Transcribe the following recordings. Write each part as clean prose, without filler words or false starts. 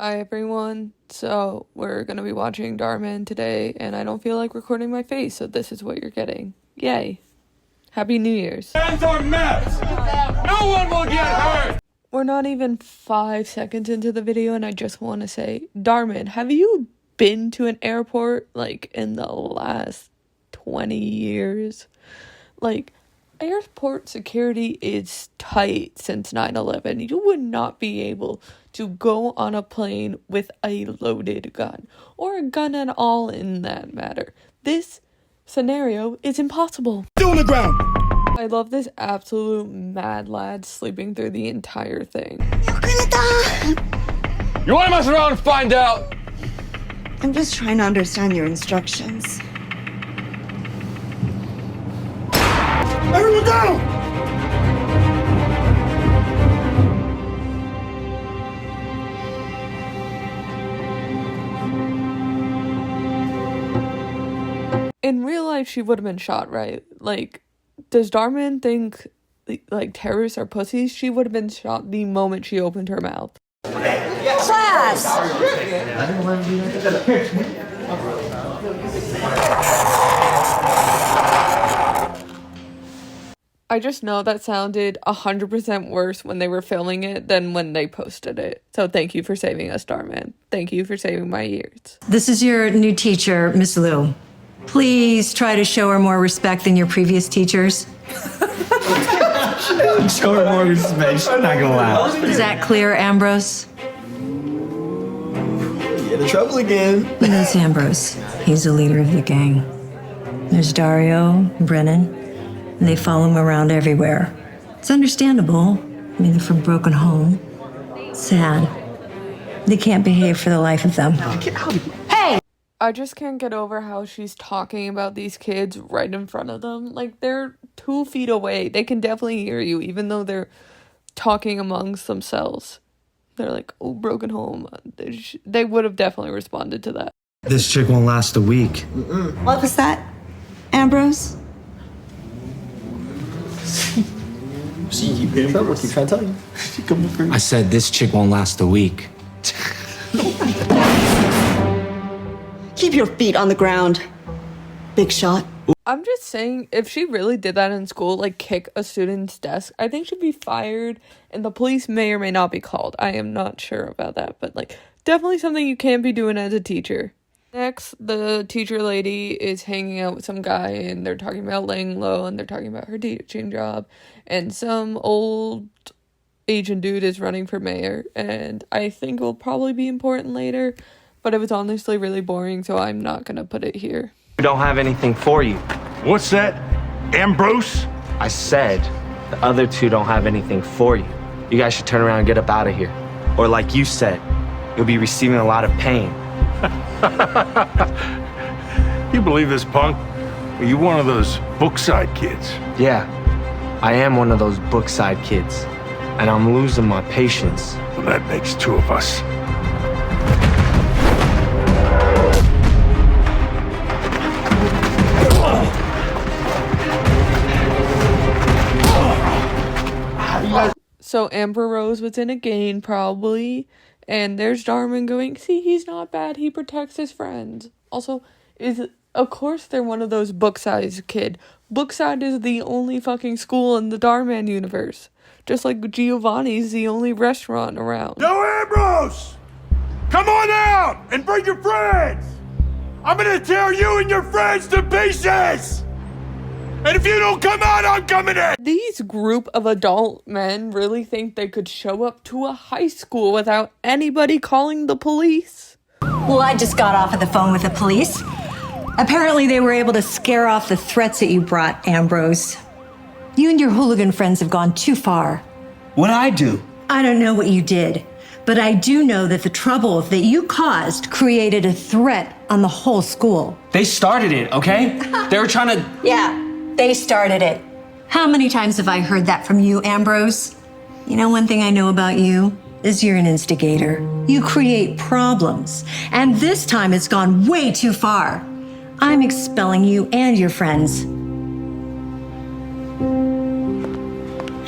Hi everyone, so we're gonna be watching Dhar today, and I don't feel like recording my face, so this is what you're getting. Yay. Happy New Year's. Hands are met! No one will get hurt! We're not even 5 seconds into the video, and I just want to say, Dhar, have you been to an airport, like, in the last 20 years? Like, airport security is tight since 9/11. You would not be able to go on a plane with a loaded gun, or a gun at all in that matter. This scenario is impossible. Still on the ground! I love this absolute mad lad sleeping through the entire thing. You wanna mess around and find out? I'm just trying to understand your instructions. Everyone down! In real life, she would have been shot, right? Like, does Dhar think, like, terrorists are pussies? She would have been shot the moment she opened her mouth. Class! I just know that sounded 100% worse when they were filming it than when they posted it. So thank you for saving us, Dhar. Thank you for saving my ears. This is your new teacher, Miss Liu. Please try to show her more respect than your previous teachers. Show her more respect. She's not gonna laugh. Is that clear, Ambrose? Get in trouble again. That's Ambrose. He's the leader of the gang. There's Dario, Brennan, and they follow him around everywhere. It's understandable. I mean, they're from a broken home. Sad. They can't behave for the life of them. Hey! I just can't get over how she's talking about these kids right in front of them. Like, they're 2 feet away. They can definitely hear you, even though they're talking amongst themselves. They're like, oh, broken home. They would have definitely responded to that. This chick won't last a week. What was that, Ambrose? See, you get in trouble. Keep trying to tell you. I said this chick won't last a week. Keep your feet on the ground, big shot. I'm just saying, if she really did that in school, like kick a student's desk, I think she'd be fired, and the police may or may not be called. I am not sure about that, but like, definitely something you can't be doing as a teacher. Next, the teacher lady is hanging out with some guy, and they're talking about laying low, and they're talking about her teaching job, and some old Asian dude is running for mayor, and I think will probably be important later, but it was honestly really boring, so I'm not gonna put it here. We don't have anything for you. What's that? Ambrose? I said the other two don't have anything for you. You guys should turn around and get up out of here. Or like you said, you'll be receiving a lot of pain. You believe this, punk? Are you one of those Brookside kids? Yeah, I am one of those Brookside kids, and I'm losing my patience. Well, that makes 2 of us. So Amber Rose was in a gang, probably, and there's Dhar going, see, he's not bad, he protects his friends. Also, of course they're one of those Brookside kid. Brookside is the only fucking school in the Dhar universe. Just like Giovanni's the only restaurant around. Yo, Ambrose! Come on out and bring your friends! I'm gonna tear you and your friends to pieces! And if you don't come out, I'm coming in! These group of adult men really think they could show up to a high school without anybody calling the police? Well, I just got off of the phone with the police. Apparently, they were able to scare off the threats that you brought, Ambrose. You and your hooligan friends have gone too far. What'd I do? I don't know what you did, but I do know that the trouble that you caused created a threat on the whole school. They started it, okay? They were trying to... Yeah, they started it. How many times have I heard that from you, Ambrose? You know, one thing I know about you is you're an instigator. You create problems, and this time it's gone way too far. I'm expelling you and your friends.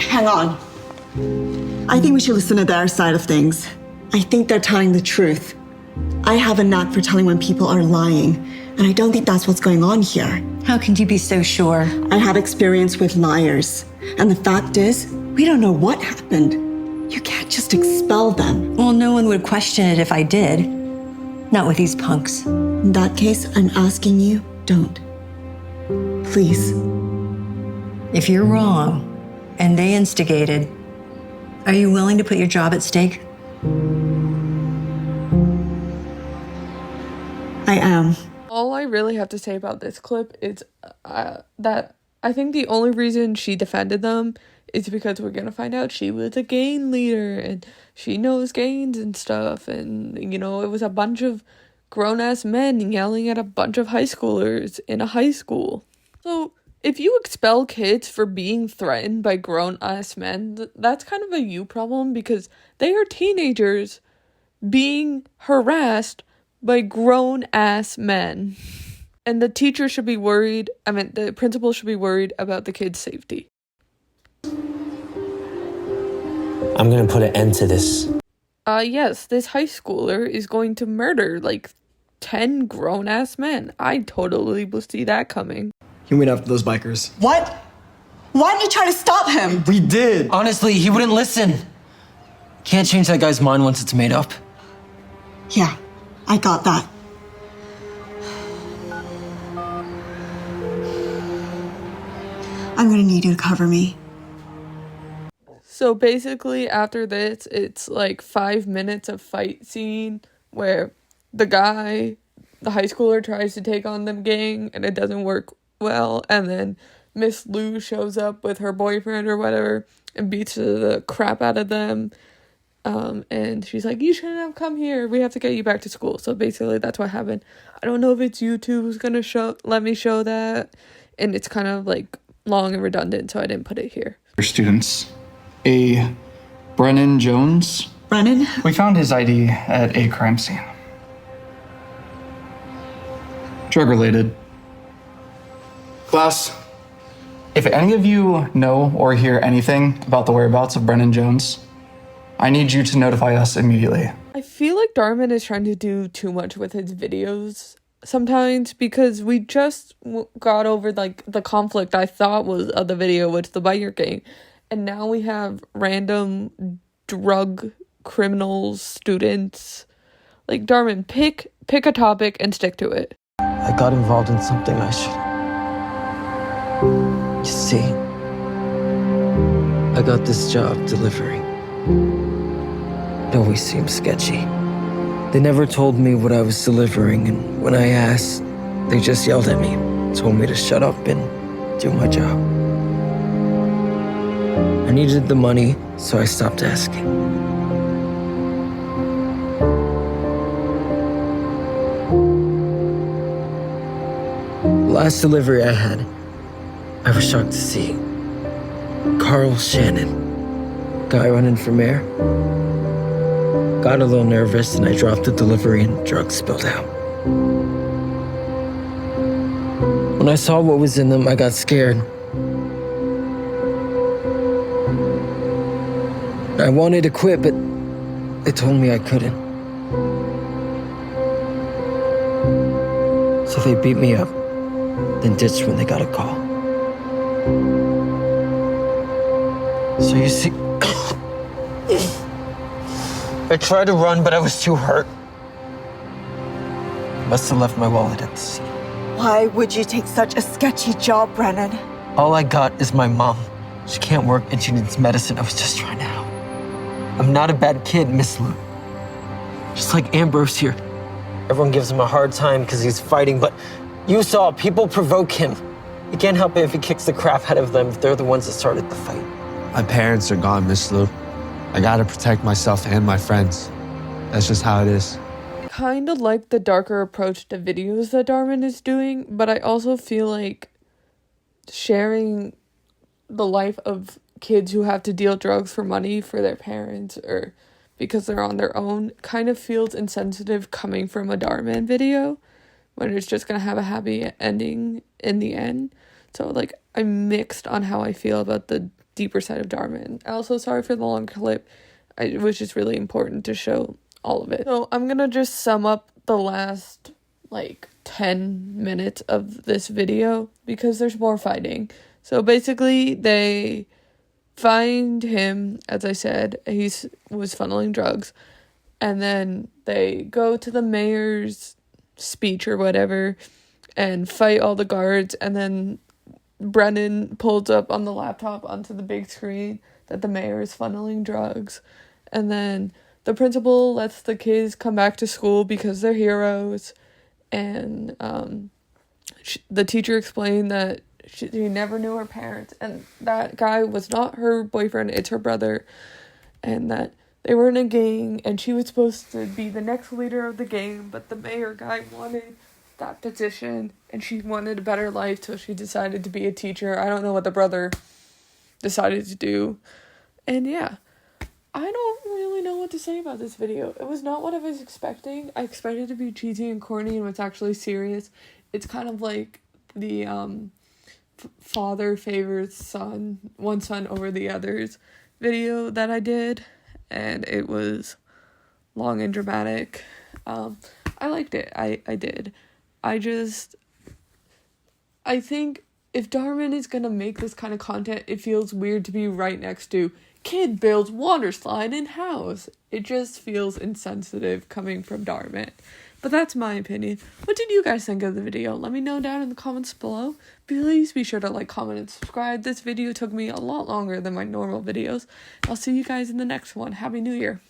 Hang on. I think we should listen to their side of things. I think they're telling the truth. I have a knack for telling when people are lying, and I don't think that's what's going on here. How can you be so sure? I have experience with liars, and the fact is, we don't know what happened. You can't just expel them. Well, no one would question it if I did. Not with these punks. In that case, I'm asking you, don't. Please. If you're wrong, and they instigated, are you willing to put your job at stake? I am. All I really have to say about this clip is that I think the only reason she defended them is because we're gonna find out she was a gang leader and she knows gangs and stuff, and, you know, it was a bunch of grown-ass men yelling at a bunch of high schoolers in a high school. So if you expel kids for being threatened by grown-ass men, that's kind of a you problem, because they are teenagers being harassed by grown-ass men. And the teacher should be worried, the principal should be worried about the kids' safety. I'm gonna put an end to this. Yes, this high schooler is going to murder, 10 grown-ass men. I totally will see that coming. He went after those bikers. What? Why didn't you try to stop him? We did! Honestly, he wouldn't listen. Can't change that guy's mind once it's made up. Yeah, I got that. I'm gonna need you to cover me. So basically, after this, it's 5 minutes of fight scene where the high schooler tries to take on the gang and it doesn't work well, and then Miss Lou shows up with her boyfriend or whatever and beats the crap out of them. And she's like, you shouldn't have come here. We have to get you back to school. So basically, that's what happened. I don't know if it's YouTube who's gonna let me show that, and it's kind of long and redundant, so I didn't put it here. Students, a Brennan Jones. Brennan? We found his ID at a crime scene. Drug-related. Class, if any of you know or hear anything about the whereabouts of Brennan Jones, I need you to notify us immediately. I feel like Darman is trying to do too much with his videos sometimes, because we just got over the conflict I thought was of the video with the biker gang, and now we have random drug criminals, students. Darman, pick a topic and stick to it. I got involved in something I should. You see, I got this job delivering. It always seemed sketchy. They never told me what I was delivering, and when I asked, they just yelled at me, told me to shut up and do my job. I needed the money, so I stopped asking. The last delivery I had, I was shocked to see Carl Shannon, guy running for mayor. Got a little nervous and I dropped the delivery and drugs spilled out. When I saw what was in them, I got scared. I wanted to quit, but they told me I couldn't. So they beat me up, then ditched when they got a call. So you see, I tried to run, but I was too hurt. Must have left my wallet at the scene. Why would you take such a sketchy job, Brennan? All I got is my mom. She can't work and she needs medicine. I was just trying to help. I'm not a bad kid, Miss Lou. Just like Ambrose here. Everyone gives him a hard time because he's fighting, but you saw people provoke him. You can't help it if he kicks the crap out of them if they're the ones that started the fight. My parents are gone, Miss Lou. I gotta protect myself and my friends. That's just how it is. Kind of like the darker approach to videos that Darman is doing, but I also feel like sharing the life of kids who have to deal drugs for money for their parents or because they're on their own kind of feels insensitive coming from a Darman video when it's just gonna have a happy ending in the end. So I'm mixed on how I feel about the deeper side of Darman. Also, sorry for the long clip. It was just really important to show all of it. So I'm gonna just sum up the last like 10 minutes of this video because there's more fighting. So basically they find him, as I said, was funneling drugs, and then they go to the mayor's speech or whatever and fight all the guards, and then Brennan pulls up on the laptop onto the big screen that the mayor is funneling drugs, and then the principal lets the kids come back to school because they're heroes, and the teacher explained that she never knew her parents, and that guy was not her boyfriend, it's her brother, and that they were in a gang, and she was supposed to be the next leader of the gang, but the mayor guy wanted that position, and she wanted a better life, so she decided to be a teacher. I don't know what the brother decided to do, and yeah, I don't really know what to say about this video. It was not what I was expecting. I expected it to be cheesy and corny, and it's actually serious. It's kind of like the father favors one son over the others video that I did, and it was long and dramatic. I liked it. I did. I think if Darman is gonna make this kind of content, it feels weird to be right next to kid builds water slide in house. It just feels insensitive coming from Darman. But that's my opinion. What did you guys think of the video? Let me know down in the comments below. Please be sure to like, comment, and subscribe. This video took me a lot longer than my normal videos. I'll see you guys in the next one. Happy New Year.